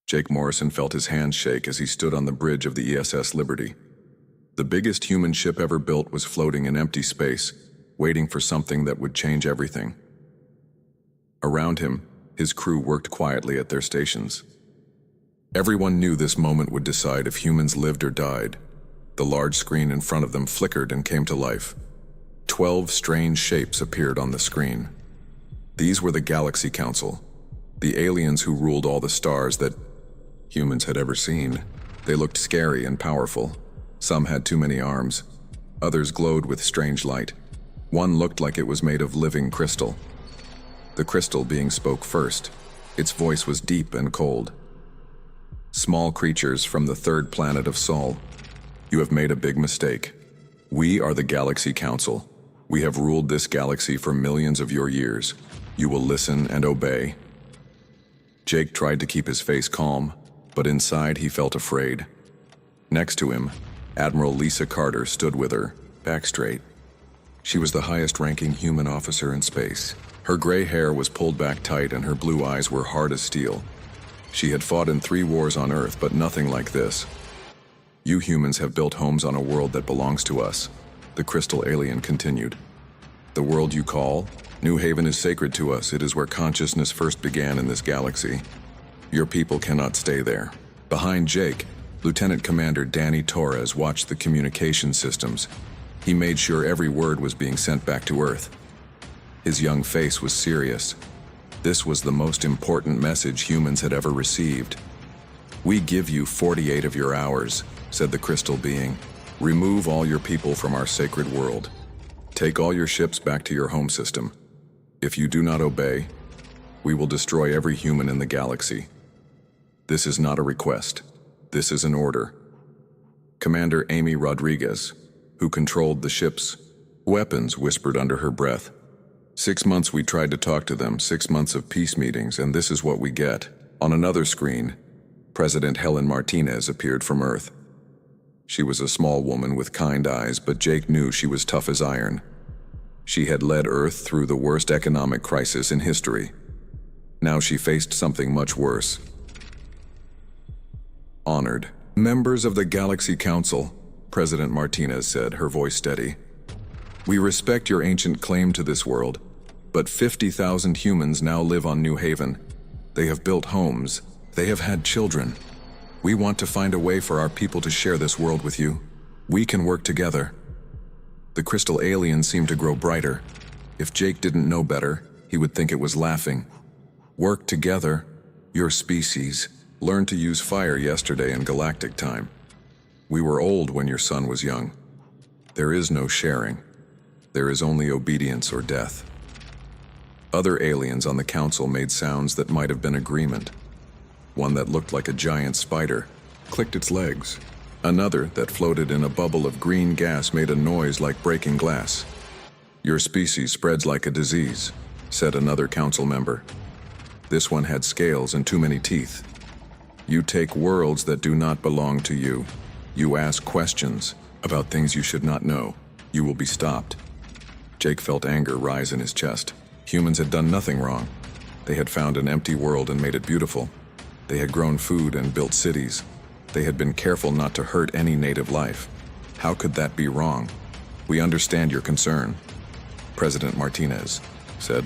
Jake Morrison felt his hands shake as he stood on the bridge of the ESS Liberty. The biggest human ship ever built was floating in empty space, waiting for something that would change everything. Around him, his crew worked quietly at their stations. Everyone knew this moment would decide if humans lived or died. The large screen in front of them flickered and came to life. 12 strange shapes appeared on the screen. These were the Galaxy Council, the aliens who ruled all the stars that humans had ever seen. They looked scary and powerful. Some had too many arms. Others glowed with strange light. One looked like it was made of living crystal. The crystal being spoke first. Its voice was deep and cold. Small creatures from the third planet of Sol, you have made a big mistake. We are the Galaxy Council. We have ruled this galaxy for millions of your years. You will listen and obey. Jake tried to keep his face calm, but inside he felt afraid. Next to him, Admiral Lisa Carter stood with her, back straight. She was the highest-ranking human officer in space. Her gray hair was pulled back tight and her blue eyes were hard as steel. She had fought in 3 wars on Earth, but nothing like this. You humans have built homes on a world that belongs to us, the crystal alien continued. The world you call New Haven is sacred to us. It is where consciousness first began in this galaxy. Your people cannot stay there. Behind Jake, Lieutenant Commander Danny Torres watched the communication systems. He made sure every word was being sent back to Earth. His young face was serious. This was the most important message humans had ever received. We give you 48 of your hours, said the crystal being. Remove all your people from our sacred world. Take all your ships back to your home system. If you do not obey, we will destroy every human in the galaxy. This is not a request. This is an order. Commander Amy Rodriguez, who controlled the ship's weapons, whispered under her breath. 6 months we tried to talk to them, 6 months of peace meetings, and this is what we get. On another screen, President Helen Martinez appeared from Earth. She was a small woman with kind eyes, but Jake knew she was tough as iron. She had led Earth through the worst economic crisis in history. Now she faced something much worse. Honored members of the Galaxy Council, President Martinez said, her voice steady. We respect your ancient claim to this world, but 50,000 humans now live on New Haven. They have built homes. They have had children. We want to find a way for our people to share this world with you. We can work together. The crystal alien seemed to grow brighter. If Jake didn't know better, he would think it was laughing. Work together, your species. Learned to use fire yesterday in galactic time. We were old when your son was young. There is no sharing. There is only obedience or death. Other aliens on the council made sounds that might have been agreement. One that looked like a giant spider clicked its legs. Another that floated in a bubble of green gas made a noise like breaking glass. Your species spreads like a disease, said another council member. This one had scales and too many teeth. You take worlds that do not belong to you. You ask questions about things you should not know. You will be stopped. Jake felt anger rise in his chest. Humans had done nothing wrong. They had found an empty world and made it beautiful. They had grown food and built cities. They had been careful not to hurt any native life. How could that be wrong? We understand your concern, President Martinez said.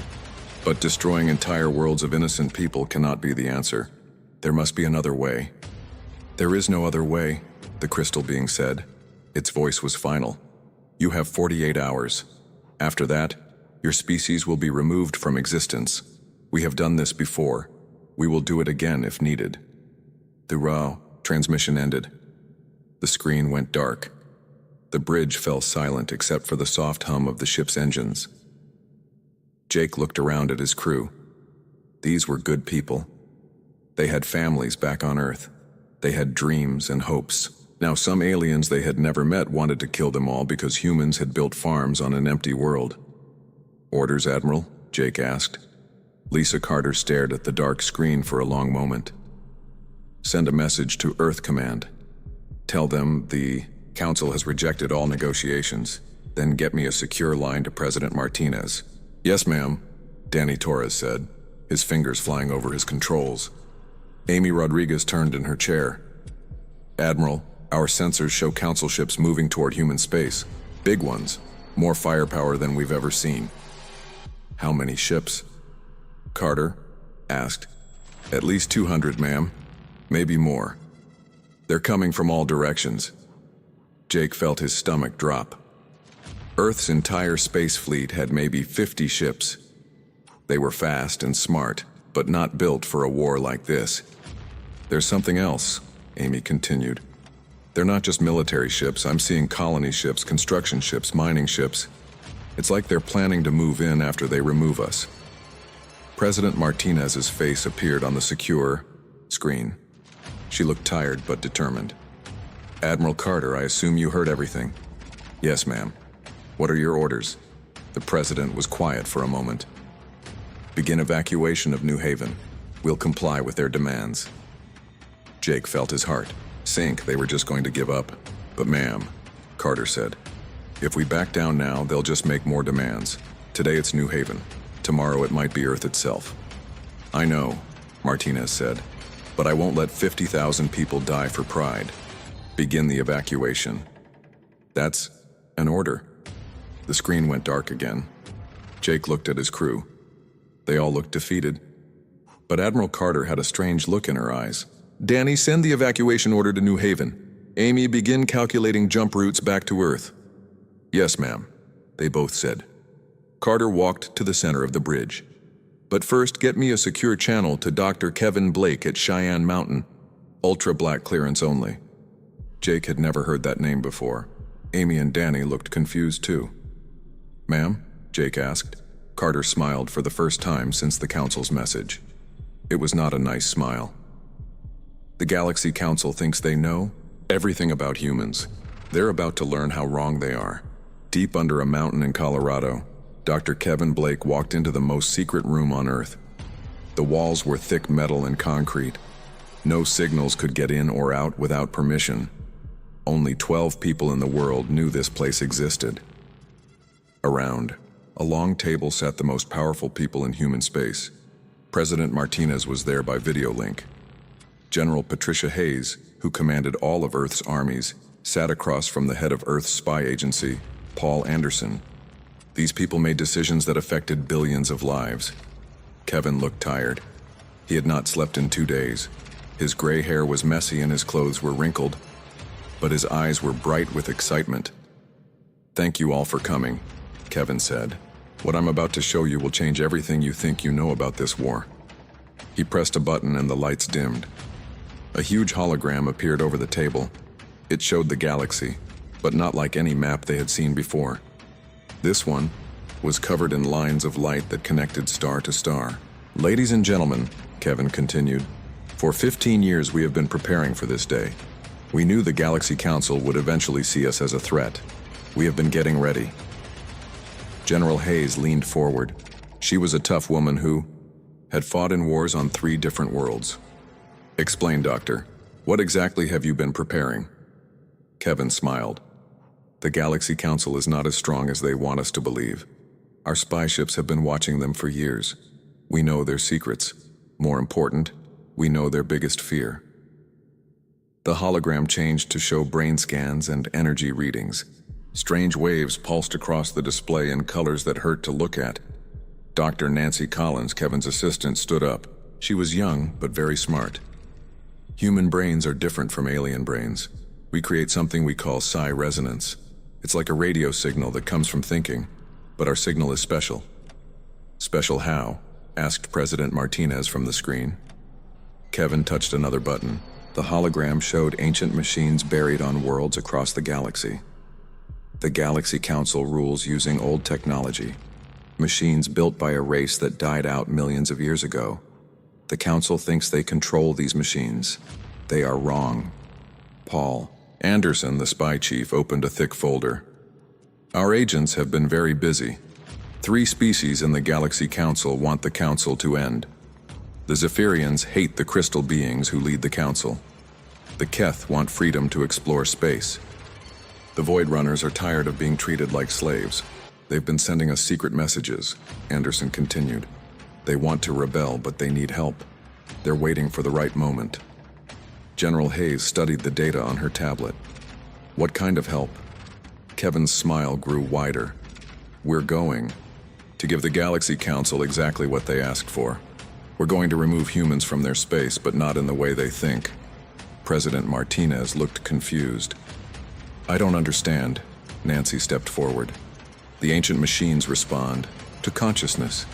But destroying entire worlds of innocent people cannot be the answer. There must be another way. There is no other way, the crystal being said. Its voice was final. You have 48 hours. After that, your species will be removed from existence. We have done this before. We will do it again if needed. The transmission ended. The screen went dark. The bridge fell silent except for the soft hum of the ship's engines. Jake looked around at his crew. These were good people. They had families back on Earth. They had dreams and hopes. Now some aliens they had never met wanted to kill them all because humans had built farms on an empty world. Orders, Admiral? Jake asked. Lisa Carter stared at the dark screen for a long moment. Send a message to Earth Command. Tell them the Council has rejected all negotiations. Then get me a secure line to President Martinez. Yes, ma'am, Danny Torres said, his fingers flying over his controls. Amy Rodriguez turned in her chair. Admiral, our sensors show council ships moving toward human space. Big ones. More firepower than we've ever seen. How many ships? Carter asked. At least 200, ma'am. Maybe more. They're coming from all directions. Jake felt his stomach drop. Earth's entire space fleet had maybe 50 ships. They were fast and smart, but not built for a war like this. There's something else, Amy continued. They're not just military ships. I'm seeing colony ships, construction ships, mining ships. It's like they're planning to move in after they remove us. President Martinez's face appeared on the secure screen. She looked tired but determined. Admiral Carter, I assume you heard everything. Yes, ma'am. What are your orders? The president was quiet for a moment. Begin evacuation of New Haven. We'll comply with their demands. Jake felt his heart sink. They were just going to give up. But ma'am, Carter said, if we back down now, they'll just make more demands. Today it's New Haven. Tomorrow it might be Earth itself. I know, Martinez said, but I won't let 50,000 people die for pride. Begin the evacuation. That's an order. The screen went dark again. Jake looked at his crew. They all looked defeated. But Admiral Carter had a strange look in her eyes. Danny, send the evacuation order to New Haven. Amy, begin calculating jump routes back to Earth. Yes, ma'am, they both said. Carter walked to the center of the bridge. But first, get me a secure channel to Dr. Kevin Blake at Cheyenne Mountain. Ultra-black clearance only. Jake had never heard that name before. Amy and Danny looked confused too. Ma'am? Jake asked. Carter smiled for the first time since the council's message. It was not a nice smile. The Galaxy Council thinks they know everything about humans. They're about to learn how wrong they are. Deep under a mountain in Colorado, Dr. Kevin Blake walked into the most secret room on Earth. The walls were thick metal and concrete. No signals could get in or out without permission. Only 12 people in the world knew this place existed. Around a long table sat the most powerful people in human space. President Martinez was there by video link. General Patricia Hayes, who commanded all of Earth's armies, sat across from the head of Earth's spy agency, Paul Anderson. These people made decisions that affected billions of lives. Kevin looked tired. He had not slept in 2 days. His gray hair was messy and his clothes were wrinkled, but his eyes were bright with excitement. Thank you all for coming, Kevin said. What I'm about to show you will change everything you think you know about this war. He pressed a button and the lights dimmed. A huge hologram appeared over the table. It showed the galaxy, but not like any map they had seen before. This one was covered in lines of light that connected star to star. Ladies and gentlemen, Kevin continued, for 15 years we have been preparing for this day. We knew the Galaxy Council would eventually see us as a threat. We have been getting ready. General Hayes leaned forward. She was a tough woman who had fought in wars on 3 different worlds. Explain, Doctor. What exactly have you been preparing? Kevin smiled. The Galaxy Council is not as strong as they want us to believe. Our spy ships have been watching them for years. We know their secrets. More important, we know their biggest fear. The hologram changed to show brain scans and energy readings. Strange waves pulsed across the display in colors that hurt to look at. Dr. Nancy Collins, Kevin's assistant, stood up. She was young, but very smart. Human brains are different from alien brains. We create something we call psi resonance. It's like a radio signal that comes from thinking, but our signal is special. Special how? Asked President Martinez from the screen. Kevin touched another button. The hologram showed ancient machines buried on worlds across the galaxy. The Galaxy Council rules using old technology. Machines built by a race that died out millions of years ago. The Council thinks they control these machines. They are wrong. Paul Anderson, the spy chief, opened a thick folder. Our agents have been very busy. 3 species in the Galaxy Council want the Council to end. The Zephyrians hate the crystal beings who lead the Council. The Keth want freedom to explore space. The Void Runners are tired of being treated like slaves. They've been sending us secret messages, Anderson continued. They want to rebel, but they need help. They're waiting for the right moment. General Hayes studied the data on her tablet. What kind of help? Kevin's smile grew wider. We're going to give the Galaxy Council exactly what they asked for. We're going to remove humans from their space, but not in the way they think. President Martinez looked confused. I don't understand. Nancy stepped forward. The ancient machines respond to consciousness.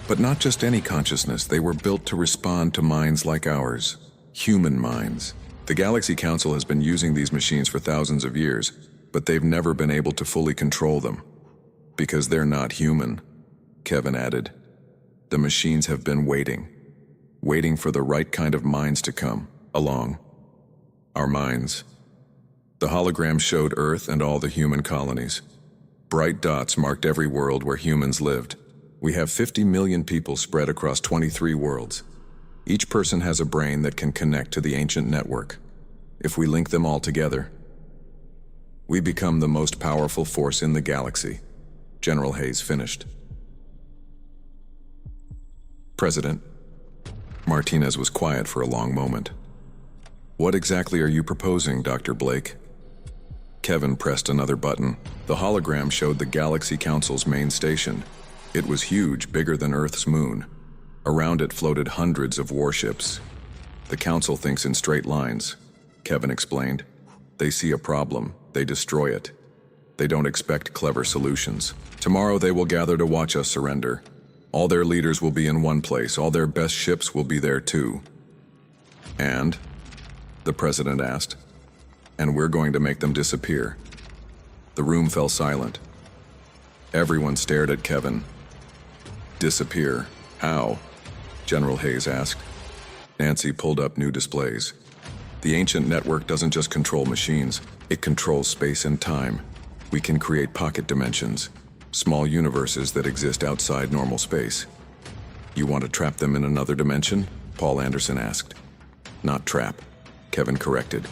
But not just any consciousness. They were built to respond to minds like ours. Human minds. The Galaxy Council has been using these machines for thousands of years, but they've never been able to fully control them. Because they're not human, Kevin added. The machines have been waiting for the right kind of minds to come along. Our minds. The hologram showed Earth and all the human colonies. Bright dots marked every world where humans lived. We have 50 million people spread across 23 worlds. Each person has a brain that can connect to the ancient network. If we link them all together, we become the most powerful force in the galaxy. General Hayes finished. President Martinez was quiet for a long moment. What exactly are you proposing, Dr. Blake? Kevin pressed another button. The hologram showed the Galaxy Council's main station. It was huge, bigger than Earth's moon. Around it floated hundreds of warships. The Council thinks in straight lines, Kevin explained. They see a problem, they destroy it. They don't expect clever solutions. Tomorrow they will gather to watch us surrender. All their leaders will be in one place, all their best ships will be there too. And? The president asked. And we're going to make them disappear. The room fell silent. Everyone stared at Kevin. Disappear? How? General Hayes asked. Nancy pulled up new displays. The ancient network doesn't just control machines, it controls space and time. We can create pocket dimensions, small universes that exist outside normal space. You want to trap them in another dimension? Paul Anderson asked. Not trap, Kevin corrected.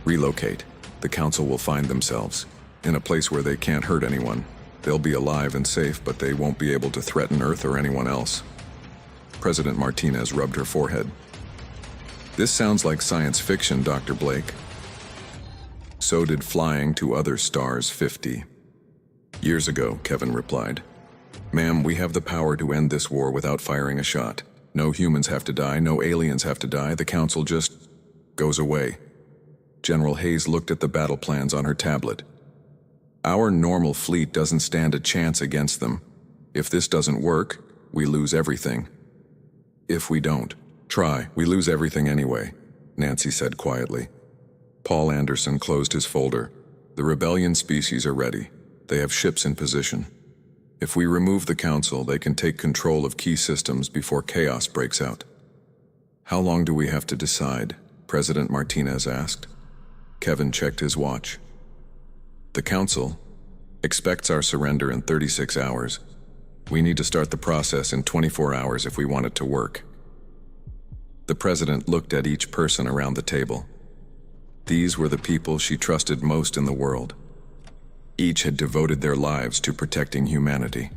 Relocate. The Council will find themselves in a place where they can't hurt anyone. They'll be alive and safe, but they won't be able to threaten Earth or anyone else. President Martinez rubbed her forehead. This sounds like science fiction, Dr. Blake. So did flying to other stars 50 years ago, Kevin replied. Ma'am, we have the power to end this war without firing a shot. No humans have to die, no aliens have to die, the Council just goes away. General Hayes looked at the battle plans on her tablet. Our normal fleet doesn't stand a chance against them. If this doesn't work, we lose everything. If we don't try, we lose everything anyway, Nancy said quietly. Paul Anderson closed his folder. The rebellion species are ready. They have ships in position. If we remove the Council, they can take control of key systems before chaos breaks out. How long do we have to decide? President Martinez asked. Kevin checked his watch. The Council expects our surrender in 36 hours. We need to start the process in 24 hours if we want it to work. The president looked at each person around the table. These were the people she trusted most in the world. Each had devoted their lives to protecting humanity.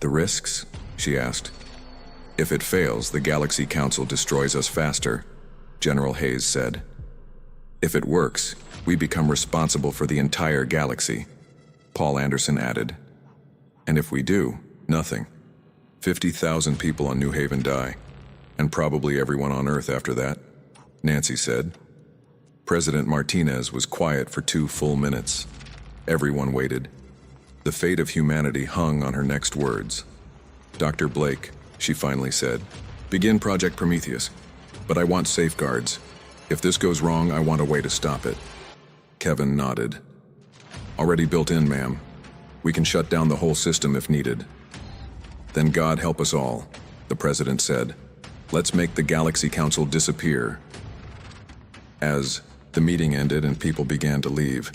The risks? She asked. If it fails, the Galaxy Council destroys us faster, General Hayes said. If it works, we become responsible for the entire galaxy, Paul Anderson added. And if we do, nothing. 50,000 people on New Haven die, and probably everyone on Earth after that, Nancy said. President Martinez was quiet for 2 full minutes. Everyone waited. The fate of humanity hung on her next words. Dr. Blake, she finally said, begin Project Prometheus, but I want safeguards. If this goes wrong, I want a way to stop it. Kevin nodded. Already built in, ma'am. We can shut down the whole system if needed. Then God help us all, the president said. Let's make the Galaxy Council disappear. As the meeting ended and people began to leave,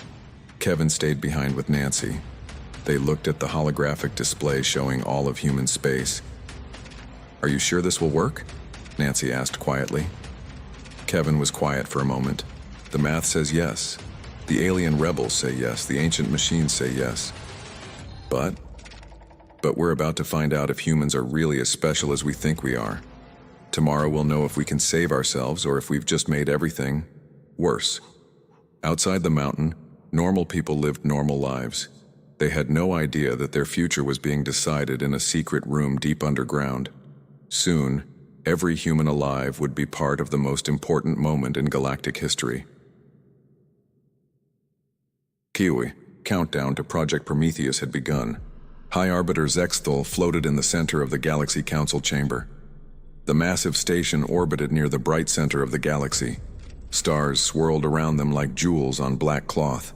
Kevin stayed behind with Nancy. They looked at the holographic display showing all of human space. Are you sure this will work? Nancy asked quietly. Kevin was quiet for a moment. The math says yes. The alien rebels say yes. The ancient machines say yes. But we're about to find out if humans are really as special as we think we are. Tomorrow we'll know if we can save ourselves or if we've just made everything worse. Outside the mountain, normal people lived normal lives. They had no idea that their future was being decided in a secret room deep underground. Soon, every human alive would be part of the most important moment in galactic history. Kiwi, countdown to Project Prometheus had begun. High Arbiter Zexthul floated in the center of the Galaxy Council chamber. The massive station orbited near the bright center of the galaxy. Stars swirled around them like jewels on black cloth.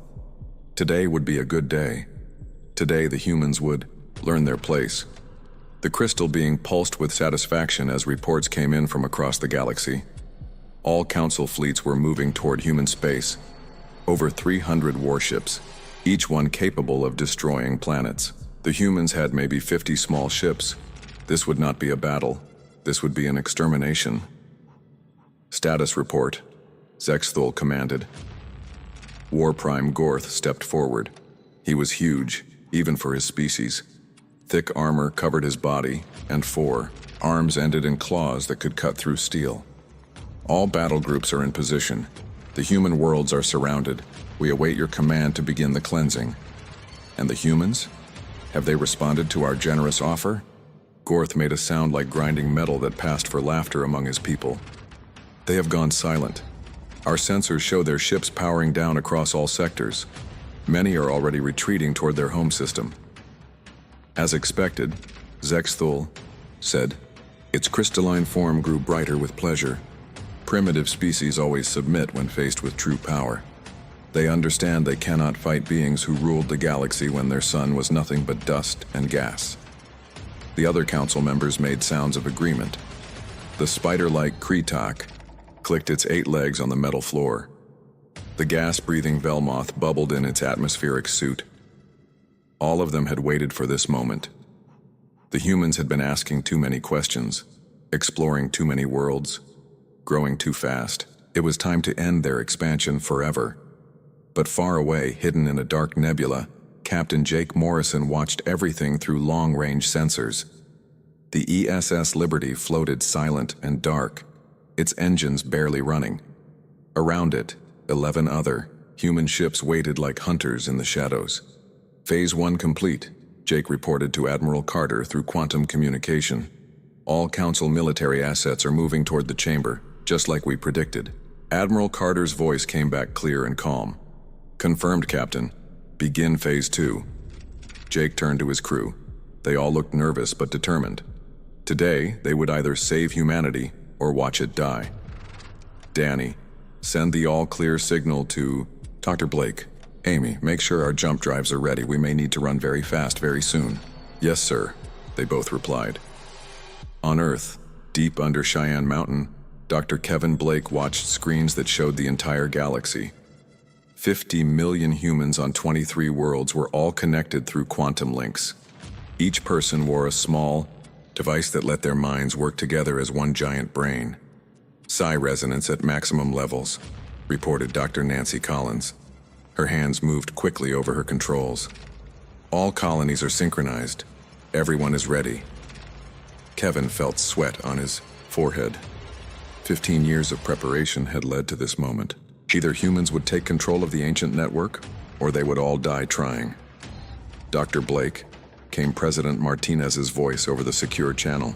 Today would be a good day. Today the humans would learn their place. The crystal being pulsed with satisfaction as reports came in from across the galaxy. All Council fleets were moving toward human space. Over 300 warships, each one capable of destroying planets. The humans had maybe 50 small ships. This would not be a battle. This would be an extermination. Status report, Zexthul commanded. War Prime Gorth stepped forward. He was huge, even for his species. Thick armor covered his body, and 4 arms ended in claws that could cut through steel. All battle groups are in position. The human worlds are surrounded. We await your command to begin the cleansing. And the humans? Have they responded to our generous offer? Gorth made a sound like grinding metal that passed for laughter among his people. They have gone silent. Our sensors show their ships powering down across all sectors. Many are already retreating toward their home system. As expected, Zexthul said, its crystalline form grew brighter with pleasure. Primitive species always submit when faced with true power. They understand they cannot fight beings who ruled the galaxy when their sun was nothing but dust and gas. The other council members made sounds of agreement. The spider-like Kretak clicked its 8 legs on the metal floor. The gas-breathing Velmoth bubbled in its atmospheric suit. All of them had waited for this moment. The humans had been asking too many questions, exploring too many worlds, growing too fast. It was time to end their expansion forever. But far away, hidden in a dark nebula, Captain Jake Morrison watched everything through long-range sensors. The ESS Liberty floated silent and dark, its engines barely running. Around it, 11 other human ships waited like hunters in the shadows. Phase 1 complete, Jake reported to Admiral Carter through quantum communication. All Council military assets are moving toward the chamber, just like we predicted. Admiral Carter's voice came back clear and calm. Confirmed, Captain. Begin Phase 2. Jake turned to his crew. They all looked nervous but determined. Today, they would either save humanity or watch it die. Danny, send the all-clear signal to Dr. Blake. Amy, make sure our jump drives are ready. We may need to run very fast very soon. Yes, sir, they both replied. On Earth, deep under Cheyenne Mountain, Dr. Kevin Blake watched screens that showed the entire galaxy. 50 million humans on 23 worlds were all connected through quantum links. Each person wore a small device that let their minds work together as one giant brain. Psi resonance at maximum levels, reported Dr. Nancy Collins. Her hands moved quickly over her controls. All colonies are synchronized. Everyone is ready. Kevin felt sweat on his forehead. 15 years of preparation had led to this moment. Either humans would take control of the ancient network, or they would all die trying. Dr. Blake, came President Martinez's voice over the secure channel.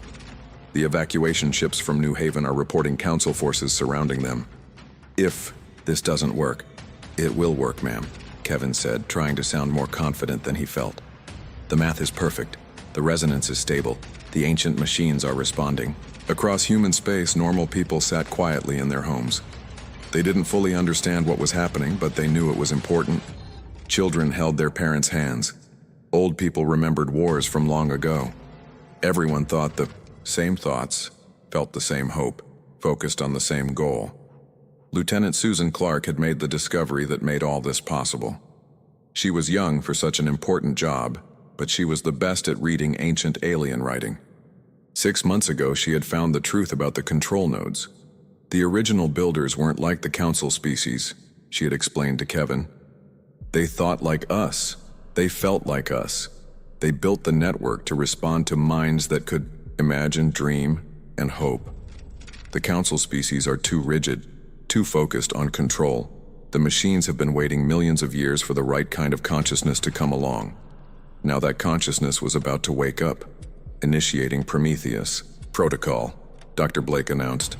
The evacuation ships from New Haven are reporting Council forces surrounding them. If this doesn't work, it will work, ma'am, Kevin said, trying to sound more confident than he felt. The math is perfect. The resonance is stable. The ancient machines are responding. Across human space, normal people sat quietly in their homes. They didn't fully understand what was happening, but they knew it was important. Children held their parents' hands. Old people remembered wars from long ago. Everyone thought the same thoughts, felt the same hope, focused on the same goal. Lieutenant Susan Clark had made the discovery that made all this possible. She was young for such an important job, but she was the best at reading ancient alien writing. 6 months ago, she had found the truth about the control nodes. The original builders weren't like the Council species, she had explained to Kevin. They thought like us. They felt like us. They built the network to respond to minds that could imagine, dream, and hope. The Council species are too rigid, too focused on control. The machines have been waiting millions of years for the right kind of consciousness to come along. Now that consciousness was about to wake up, initiating Prometheus. Protocol, Dr. Blake announced.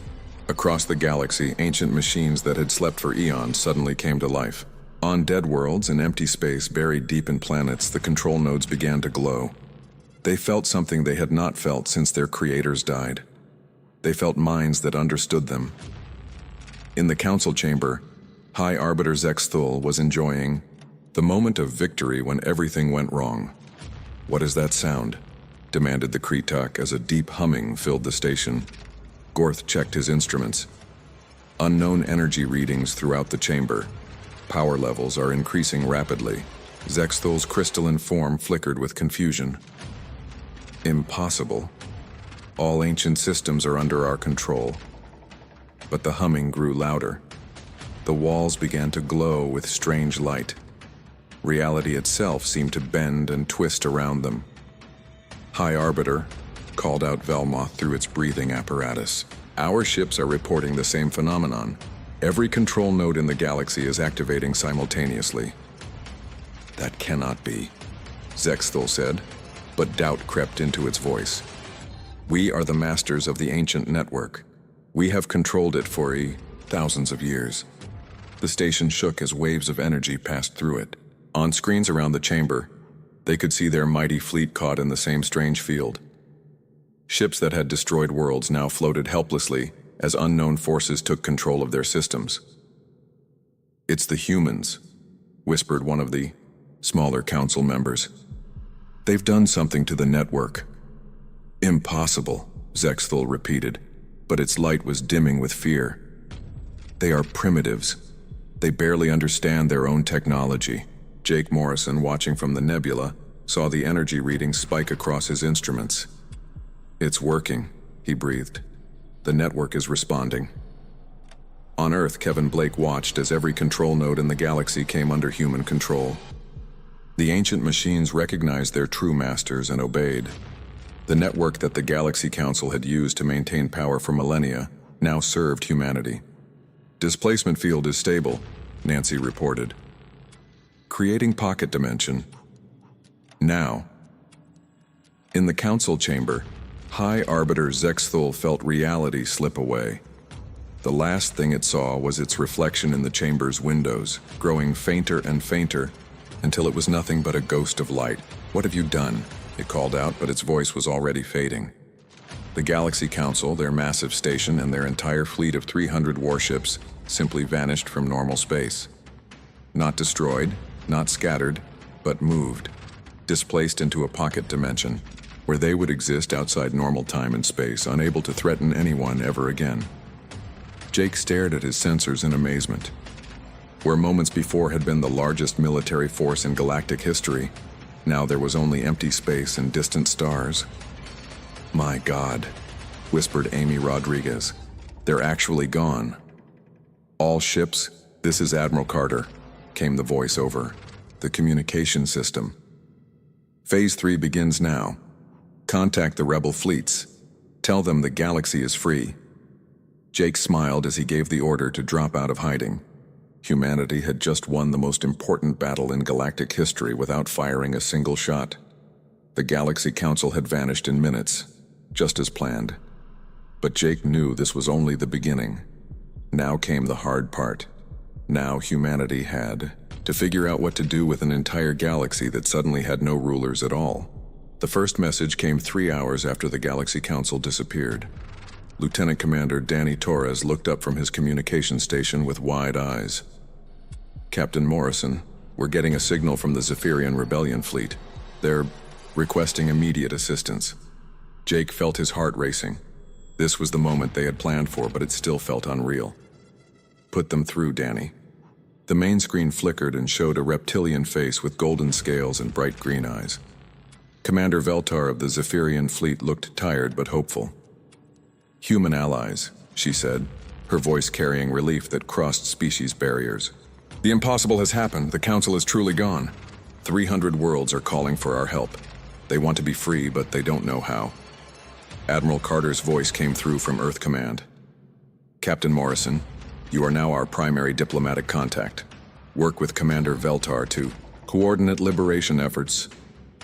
Across the galaxy, ancient machines that had slept for eons suddenly came to life. On dead worlds in empty space buried deep in planets, the control nodes began to glow. They felt something they had not felt since their creators died. They felt minds that understood them. In the council chamber, High Arbiter Zexthul was enjoying the moment of victory when everything went wrong. "What is that sound?" demanded the Kretak as a deep humming filled the station. Gorth checked his instruments. Unknown energy readings throughout the chamber. Power levels are increasing rapidly. Zexthul's crystalline form flickered with confusion. Impossible. All ancient systems are under our control. But the humming grew louder. The walls began to glow with strange light. Reality itself seemed to bend and twist around them. High Arbiter called out Velmoth through its breathing apparatus. "Our ships are reporting the same phenomenon. Every control node in the galaxy is activating simultaneously." "That cannot be," Zexthul said, but doubt crept into its voice. "We are the masters of the ancient network. We have controlled it for thousands of years." The station shook as waves of energy passed through it. On screens around the chamber, they could see their mighty fleet caught in the same strange field. Ships that had destroyed worlds now floated helplessly as unknown forces took control of their systems. "It's the humans," whispered one of the smaller council members. "They've done something to the network." "Impossible," Zexthul repeated, but its light was dimming with fear. "They are primitives. They barely understand their own technology." Jake Morrison, watching from the nebula, saw the energy readings spike across his instruments. "It's working," he breathed. "The network is responding." On Earth, Kevin Blake watched as every control node in the galaxy came under human control. The ancient machines recognized their true masters and obeyed. The network that the Galaxy Council had used to maintain power for millennia now served humanity. "Displacement field is stable," Nancy reported. "Creating pocket dimension. Now." In the council chamber, High Arbiter Zexthul felt reality slip away. The last thing it saw was its reflection in the chamber's windows, growing fainter and fainter until it was nothing but a ghost of light. "What have you done?" it called out, but its voice was already fading. The Galaxy Council, their massive station, and their entire fleet of 300 warships simply vanished from normal space. Not destroyed, not scattered, but moved, displaced into a pocket dimension, where they would exist outside normal time and space, unable to threaten anyone ever again. Jake stared at his sensors in amazement. Where moments before had been the largest military force in galactic history, now there was only empty space and distant stars. "My God," whispered Amy Rodriguez. "They're actually gone." "All ships, this is Admiral Carter," came the voice over the communication system. "Phase 3 begins now. Contact the rebel fleets. Tell them the galaxy is free." Jake smiled as he gave the order to drop out of hiding. Humanity had just won the most important battle in galactic history without firing a single shot. The Galaxy Council had vanished in minutes, just as planned. But Jake knew this was only the beginning. Now came the hard part. Now humanity had to figure out what to do with an entire galaxy that suddenly had no rulers at all. The first message came 3 hours after the Galaxy Council disappeared. Lieutenant Commander Danny Torres looked up from his communication station with wide eyes. "Captain Morrison, we're getting a signal from the Zephyrian Rebellion fleet. They're requesting immediate assistance." Jake felt his heart racing. This was the moment they had planned for, but it still felt unreal. "Put them through, Danny." The main screen flickered and showed a reptilian face with golden scales and bright green eyes. Commander Veltar of the Zephyrian fleet looked tired but hopeful. "Human allies," she said, her voice carrying relief that crossed species barriers. "The impossible has happened. The Council is truly gone. 300 worlds are calling for our help. They want to be free, but they don't know how." Admiral Carter's voice came through from Earth Command. Captain Morrison, you are now our primary diplomatic contact. Work with Commander Veltar to coordinate liberation efforts.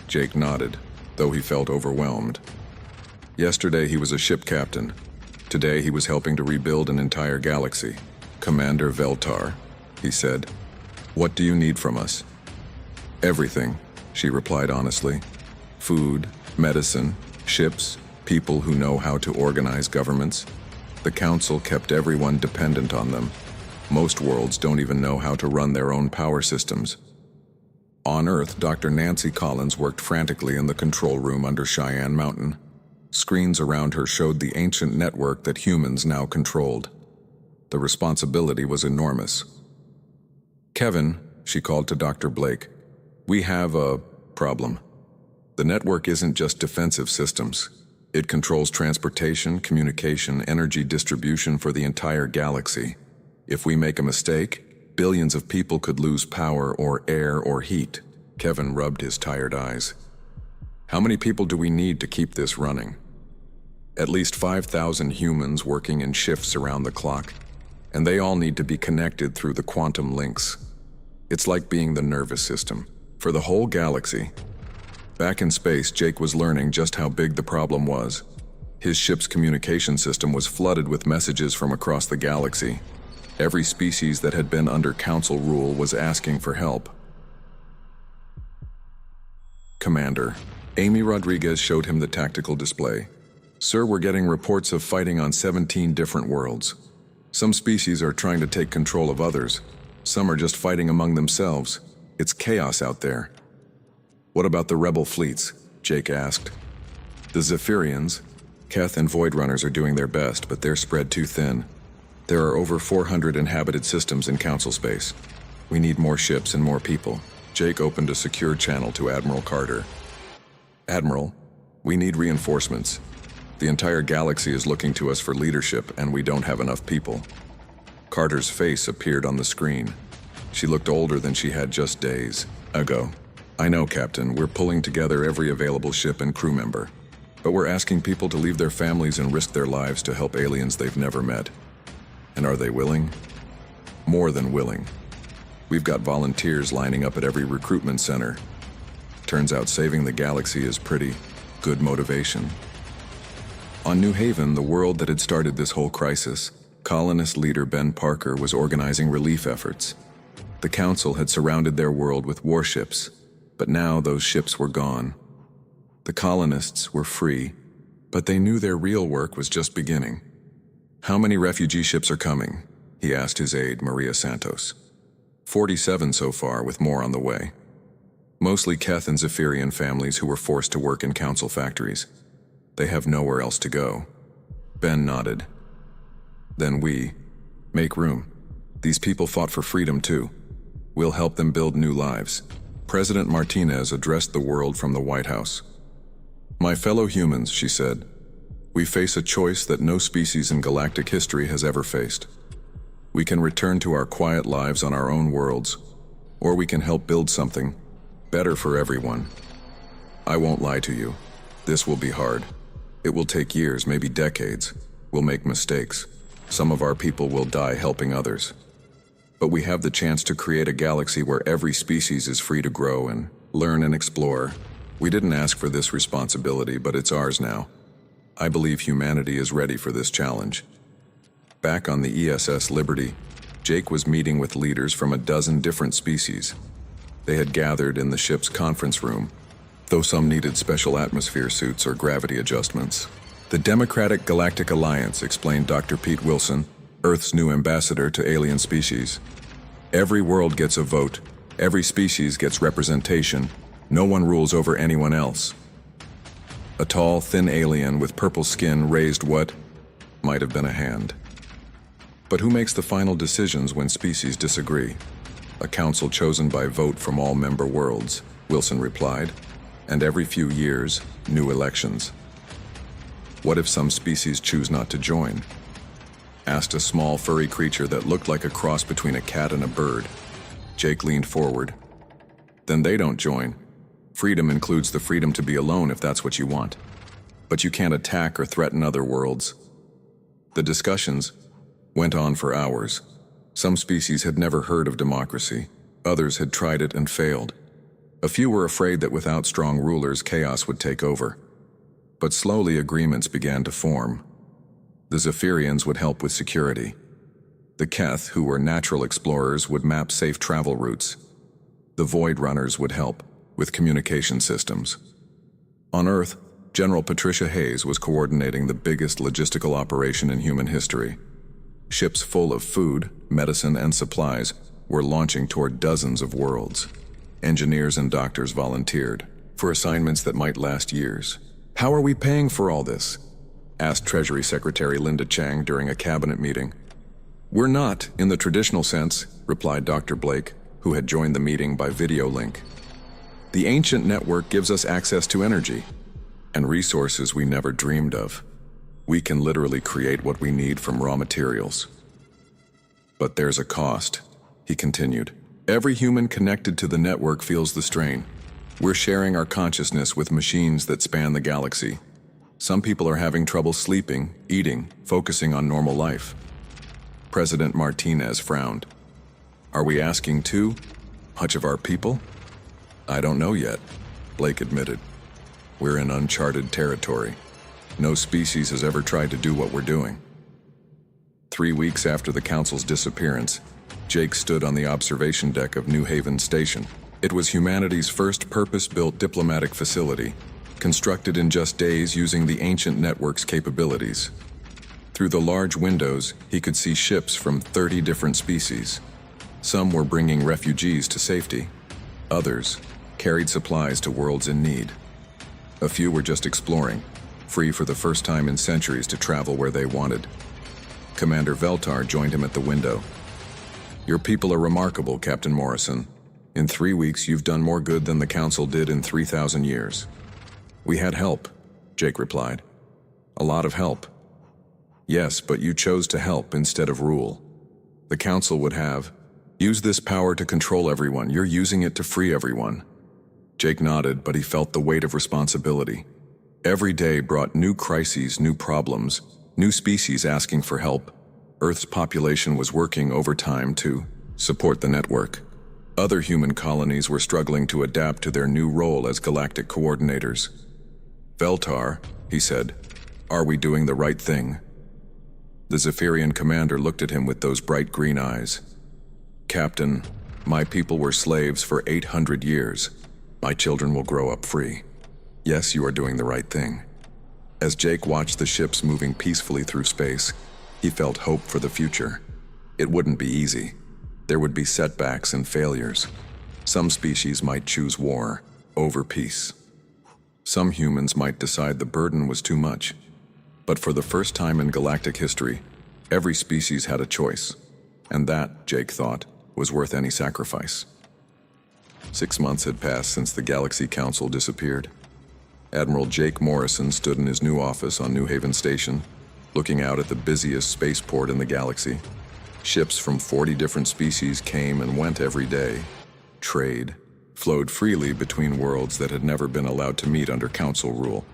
Jake nodded, though he felt overwhelmed. Yesterday he was a ship captain. Today he was helping to rebuild an entire galaxy. Commander Veltar, he said, what do you need from us? Everything, she replied honestly. Food, medicine, ships, people who know how to organize governments. The Council kept everyone dependent on them. Most worlds don't even know how to run their own power systems. On Earth, Dr. Nancy Collins worked frantically in the control room under Cheyenne Mountain. Screens around her showed the ancient network that humans now controlled. The responsibility was enormous. Kevin, she called to Dr. Blake, we have a problem. The network isn't just defensive systems. It controls transportation, communication, energy distribution for the entire galaxy. If we make a mistake, billions of people could lose power or air or heat. Kevin rubbed his tired eyes. How many people do we need to keep this running? At least 5,000 humans working in shifts around the clock, and they all need to be connected through the quantum links. It's like being the nervous system for the whole galaxy. Back in space, Jake was learning just how big the problem was. His ship's communication system was flooded with messages from across the galaxy. Every species that had been under Council rule was asking for help. Commander, Amy Rodriguez showed him the tactical display. Sir, we're getting reports of fighting on 17 different worlds. Some species are trying to take control of others. Some are just fighting among themselves. It's chaos out there. What about the rebel fleets? Jake asked. The Zephyrians, Keth and Void Runners are doing their best, but they're spread too thin. There are over 400 inhabited systems in Council space. We need more ships and more people. Jake opened a secure channel to Admiral Carter. Admiral, we need reinforcements. The entire galaxy is looking to us for leadership, and we don't have enough people. Carter's face appeared on the screen. She looked older than she had just days ago. I know, Captain, we're pulling together every available ship and crew member. But we're asking people to leave their families and risk their lives to help aliens they've never met. And are they willing? More than willing. We've got volunteers lining up at every recruitment center. Turns out saving the galaxy is pretty good motivation. On New Haven, the world that had started this whole crisis, colonist leader Ben Parker was organizing relief efforts. The Council had surrounded their world with warships, but now those ships were gone. The colonists were free, but they knew their real work was just beginning. How many refugee ships are coming? He asked his aide, Maria Santos. 47 so far, with more on the way. Mostly Keth and Zephyrian families who were forced to work in Council factories. They have nowhere else to go. Ben nodded. Then we make room. These people fought for freedom too. We'll help them build new lives. President Martinez addressed the world from the White House. My fellow humans, she said, we face a choice that no species in galactic history has ever faced. We can return to our quiet lives on our own worlds, or we can help build something better for everyone. I won't lie to you. This will be hard. It will take years, maybe decades. We'll make mistakes. Some of our people will die helping others. But we have the chance to create a galaxy where every species is free to grow and learn and explore. We didn't ask for this responsibility, but it's ours now. I believe humanity is ready for this challenge. Back on the ESS Liberty, Jake was meeting with leaders from a dozen different species. They had gathered in the ship's conference room, though some needed special atmosphere suits or gravity adjustments. The Democratic Galactic Alliance, explained Dr. Pete Wilson, Earth's new ambassador to alien species. Every world gets a vote. Every species gets representation. No one rules over anyone else. A tall, thin alien with purple skin raised what might have been a hand. But who makes the final decisions when species disagree? A council chosen by vote from all member worlds, Wilson replied. And every few years, new elections. What if some species choose not to join? Asked a small, furry creature that looked like a cross between a cat and a bird. Jake leaned forward. Then they don't join. Freedom includes the freedom to be alone if that's what you want. But you can't attack or threaten other worlds. The discussions went on for hours. Some species had never heard of democracy. Others had tried it and failed. A few were afraid that without strong rulers, chaos would take over. But slowly agreements began to form. The Zephyrians would help with security. The Keth, who were natural explorers, would map safe travel routes. The Void Runners would help with communication systems. On Earth, General Patricia Hayes was coordinating the biggest logistical operation in human history. Ships full of food, medicine, and supplies were launching toward dozens of worlds. Engineers and doctors volunteered for assignments that might last years. "How are we paying for all this?" asked Treasury Secretary Linda Chang during a cabinet meeting. "We're not, in the traditional sense," replied Dr. Blake, who had joined the meeting by video link. "The ancient network gives us access to energy and resources we never dreamed of. We can literally create what we need from raw materials. But there's a cost," he continued. "Every human connected to the network feels the strain. We're sharing our consciousness with machines that span the galaxy. Some people are having trouble sleeping, eating, focusing on normal life." President Martinez frowned. "Are we asking too much of our people?" "I don't know yet," Blake admitted. "We're in uncharted territory. No species has ever tried to do what we're doing." 3 weeks after the Council's disappearance, Jake stood on the observation deck of New Haven Station. It was humanity's first purpose-built diplomatic facility, constructed in just days using the ancient network's capabilities. Through the large windows, he could see ships from 30 different species. Some were bringing refugees to safety. Others carried supplies to worlds in need. A few were just exploring, free for the first time in centuries to travel where they wanted. Commander Veltar joined him at the window. "Your people are remarkable, Captain Morrison. In 3 weeks, you've done more good than the Council did in 3,000 years. "We had help," Jake replied. "A lot of help." "Yes, but you chose to help instead of rule. The Council would have. Use this power to control everyone. You're using it to free everyone." Jake nodded, but he felt the weight of responsibility. Every day brought new crises, new problems, new species asking for help. Earth's population was working overtime to support the network. Other human colonies were struggling to adapt to their new role as galactic coordinators. "Veltar," he said, "are we doing the right thing?" The Zephyrian commander looked at him with those bright green eyes. "Captain, my people were slaves for 800 years. My children will grow up free. Yes, you are doing the right thing." As Jake watched the ships moving peacefully through space, he felt hope for the future. It wouldn't be easy. There would be setbacks and failures. Some species might choose war over peace. Some humans might decide the burden was too much. But for the first time in galactic history, every species had a choice. And that, Jake thought, was worth any sacrifice. 6 months had passed since the Galaxy Council disappeared. Admiral Jake Morrison stood in his new office on New Haven Station, looking out at the busiest spaceport in the galaxy. Ships from 40 different species came and went every day. Trade flowed freely between worlds that had never been allowed to meet under Council rule.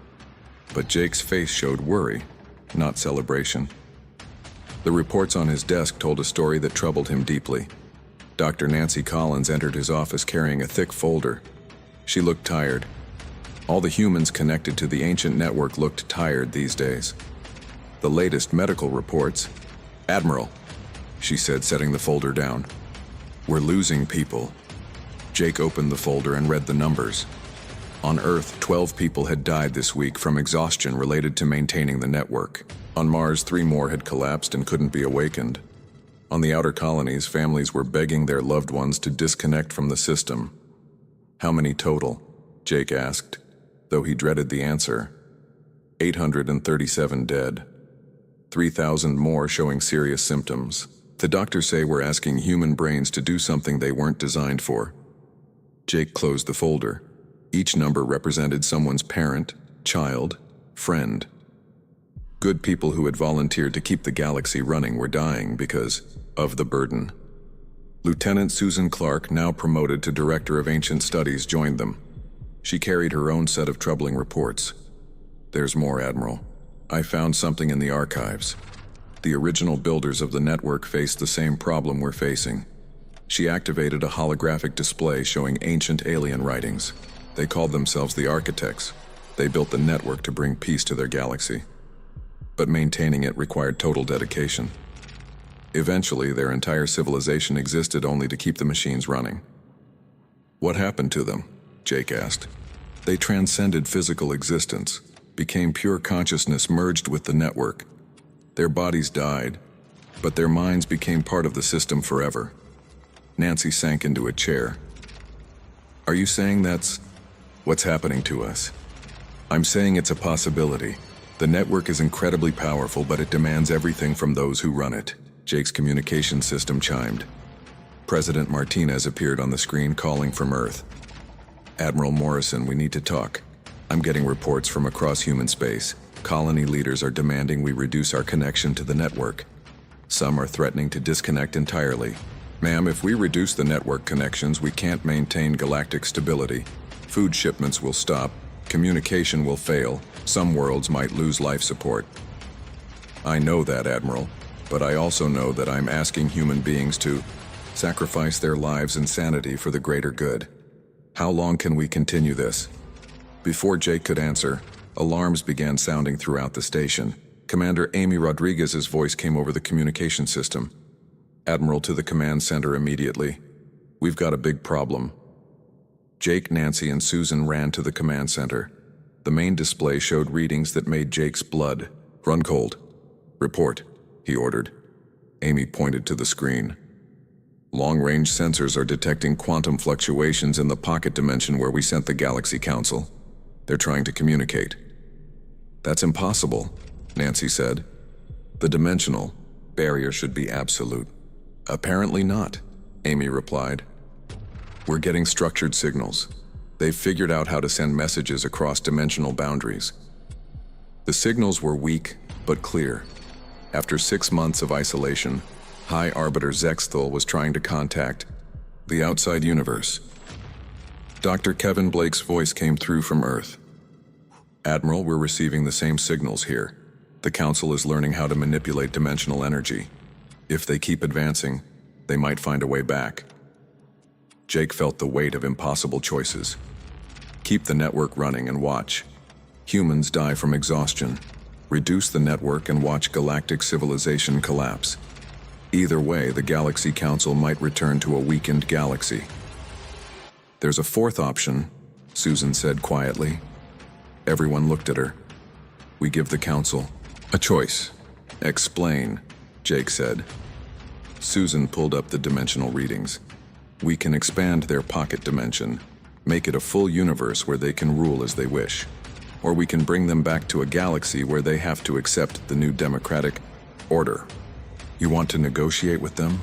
But Jake's face showed worry, not celebration. The reports on his desk told a story that troubled him deeply. Dr. Nancy Collins entered his office carrying a thick folder. She looked tired. All the humans connected to the ancient network looked tired these days. The latest medical reports. "Admiral," she said, setting the folder down. "We're losing people." Jake opened the folder and read the numbers. On Earth, 12 people had died this week from exhaustion related to maintaining the network. On Mars, 3 more had collapsed and couldn't be awakened. On the outer colonies, families were begging their loved ones to disconnect from the system. "How many total?" Jake asked, though he dreaded the answer. 837 dead. 3,000 more showing serious symptoms. The doctors say we're asking human brains to do something they weren't designed for. Jake closed the folder. Each number represented someone's parent, child, friend. Good people who had volunteered to keep the galaxy running were dying because of the burden. Lieutenant Susan Clark, now promoted to Director of Ancient Studies, joined them. She carried her own set of troubling reports. "There's more, Admiral. I found something in the archives. The original builders of the network faced the same problem we're facing. She activated a holographic display showing ancient alien writings. They called themselves the Architects. They built the network to bring peace to their galaxy. But maintaining it required total dedication. Eventually, their entire civilization existed only to keep the machines running. What happened to them? Jake asked. They transcended physical existence, became pure consciousness merged with the network. Their bodies died, but their minds became part of the system forever. Nancy sank into a chair. Are you saying that's what's happening to us? I'm saying it's a possibility. The network is incredibly powerful, but it demands everything from those who run it. Jake's communication system chimed. President Martinez appeared on the screen calling from Earth. Admiral Morrison, we need to talk. I'm getting reports from across human space. Colony leaders are demanding we reduce our connection to the network. Some are threatening to disconnect entirely. Ma'am, if we reduce the network connections, we can't maintain galactic stability. Food shipments will stop, communication will fail, some worlds might lose life support. I know that, Admiral, but I also know that I'm asking human beings to sacrifice their lives and sanity for the greater good. How long can we continue this? Before Jake could answer, alarms began sounding throughout the station. Commander Amy Rodriguez's voice came over the communication system. Admiral, to the command center immediately. We've got a big problem. Jake, Nancy, and Susan ran to the command center. The main display showed readings that made Jake's blood run cold. Report, he ordered. Amy pointed to the screen. Long-range sensors are detecting quantum fluctuations in the pocket dimension where we sent the Galaxy Council. They're trying to communicate. That's impossible, Nancy said. The dimensional barrier should be absolute. Apparently not, Amy replied. We're getting structured signals. They've figured out how to send messages across dimensional boundaries. The signals were weak, but clear. After 6 months of isolation, High Arbiter Zexthul was trying to contact the outside universe. Dr. Kevin Blake's voice came through from Earth. Admiral, we're receiving the same signals here. The Council is learning how to manipulate dimensional energy. If they keep advancing, they might find a way back. Jake felt the weight of impossible choices. Keep the network running and watch. Humans die from exhaustion. Reduce the network and watch galactic civilization collapse. Either way, the Galaxy Council might return to a weakened galaxy. There's a fourth option, Susan said quietly. Everyone looked at her. We give the Council a choice. Explain, Jake said. Susan pulled up the dimensional readings. We can expand their pocket dimension, make it a full universe where they can rule as they wish. Or we can bring them back to a galaxy where they have to accept the new democratic order. You want to negotiate with them?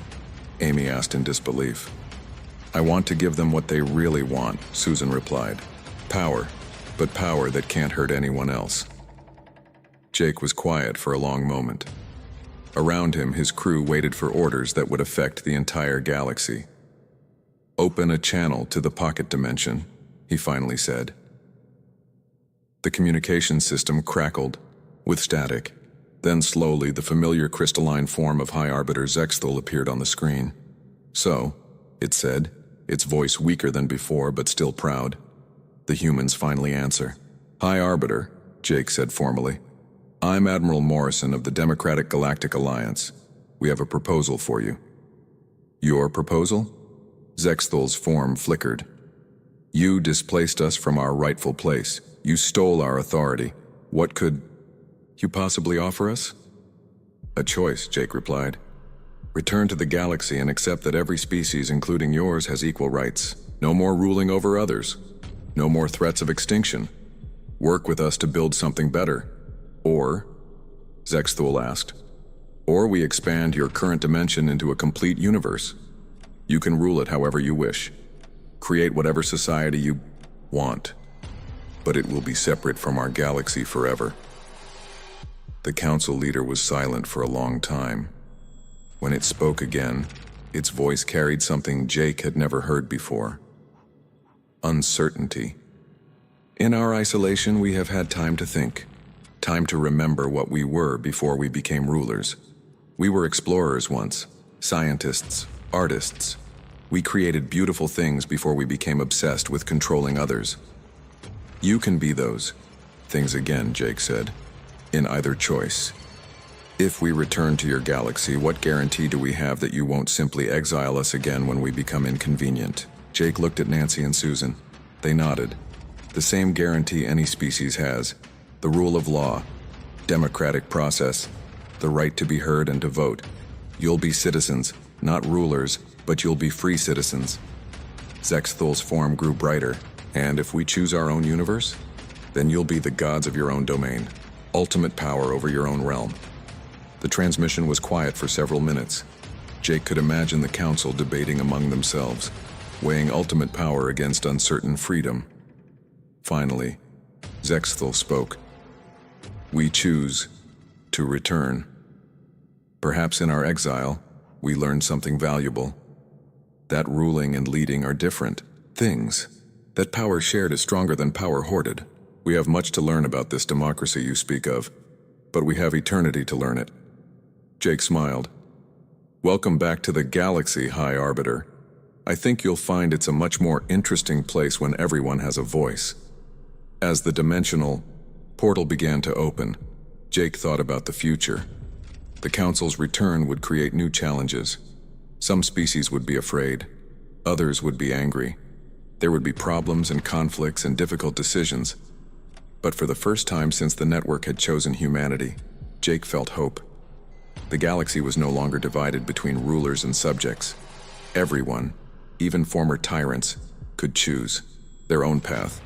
Amy asked in disbelief. I want to give them what they really want, Susan replied. Power, but power that can't hurt anyone else. Jake was quiet for a long moment. Around him, his crew waited for orders that would affect the entire galaxy. Open a channel to the pocket dimension, he finally said. The communication system crackled, with static. Then slowly, the familiar crystalline form of High Arbiter Zexthul appeared on the screen. So, it said, its voice weaker than before but still proud. The humans finally answer. High Arbiter, Jake said formally. I'm Admiral Morrison of the Democratic Galactic Alliance. We have a proposal for you. Your proposal? Zexthul's form flickered. You displaced us from our rightful place. You stole our authority. What could you possibly offer us? A choice, Jake replied. Return to the galaxy and accept that every species, including yours, has equal rights. No more ruling over others. No more threats of extinction. Work with us to build something better. Or, Zexthul asked, or we expand your current dimension into a complete universe. You can rule it however you wish. Create whatever society you want. But it will be separate from our galaxy forever. The council leader was silent for a long time. When it spoke again, its voice carried something Jake had never heard before. Uncertainty. In our isolation, we have had time to think. Time to remember what we were before we became rulers. We were explorers once, scientists, artists. We created beautiful things before we became obsessed with controlling others. You can be those things again, Jake said, in either choice. If we return to your galaxy, what guarantee do we have that you won't simply exile us again when we become inconvenient? Jake looked at Nancy and Susan. They nodded. The same guarantee any species has: the rule of law, democratic process, the right to be heard and to vote. You'll be citizens, not rulers, but you'll be free citizens. Zexthal's form grew brighter, and if we choose our own universe, then you'll be the gods of your own domain, ultimate power over your own realm. The transmission was quiet for several minutes. Jake could imagine the council debating among themselves, weighing ultimate power against uncertain freedom. Finally, Zexthal spoke. We choose to return. Perhaps in our exile, we learn something valuable. That ruling and leading are different things. That power shared is stronger than power hoarded. We have much to learn about this democracy you speak of, but we have eternity to learn it. Jake smiled. Welcome back to the galaxy, High Arbiter. I think you'll find it's a much more interesting place when everyone has a voice. As the dimensional portal began to open, Jake thought about the future. The Council's return would create new challenges. Some species would be afraid. Others would be angry. There would be problems and conflicts and difficult decisions. But for the first time since the network had chosen humanity, Jake felt hope. The galaxy was no longer divided between rulers and subjects. Everyone, even former tyrants, could choose their own path.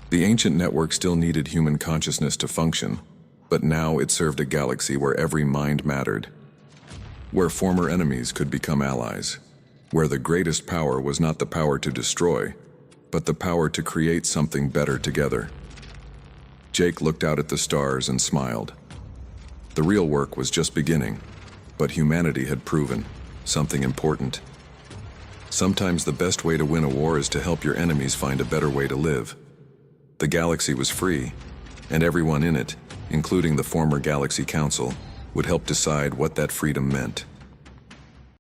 The ancient network still needed human consciousness to function, but now it served a galaxy where every mind mattered, where former enemies could become allies, where the greatest power was not the power to destroy, but the power to create something better together. Jake looked out at the stars and smiled. The real work was just beginning, but humanity had proven something important. Sometimes the best way to win a war is to help your enemies find a better way to live. The galaxy was free, and everyone in it, including the former Galaxy Council, would help decide what that freedom meant.